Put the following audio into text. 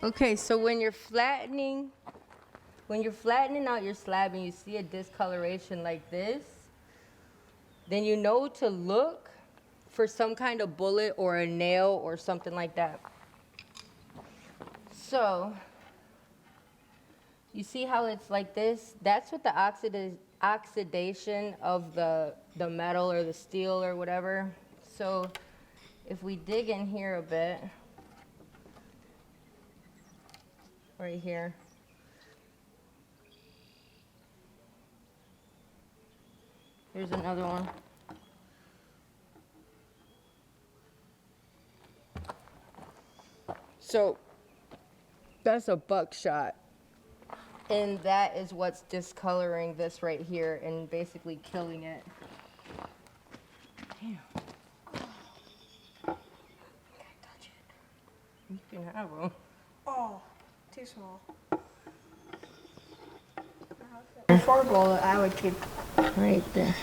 Okay, so when you're flattening out your slab and you see a discoloration like this, then you know to look for some kind of bullet or a nail or something like that. So, you see how it's like this? That's what the oxidation of the metal or the steel or whatever. So, if we dig in here a bit, right here. Here's another one. So that's a buckshot. And that is what's discoloring this right here and basically killing it. Damn. Can't touch it. You can have them. Oh, too small. Before bullet, I would keep right there.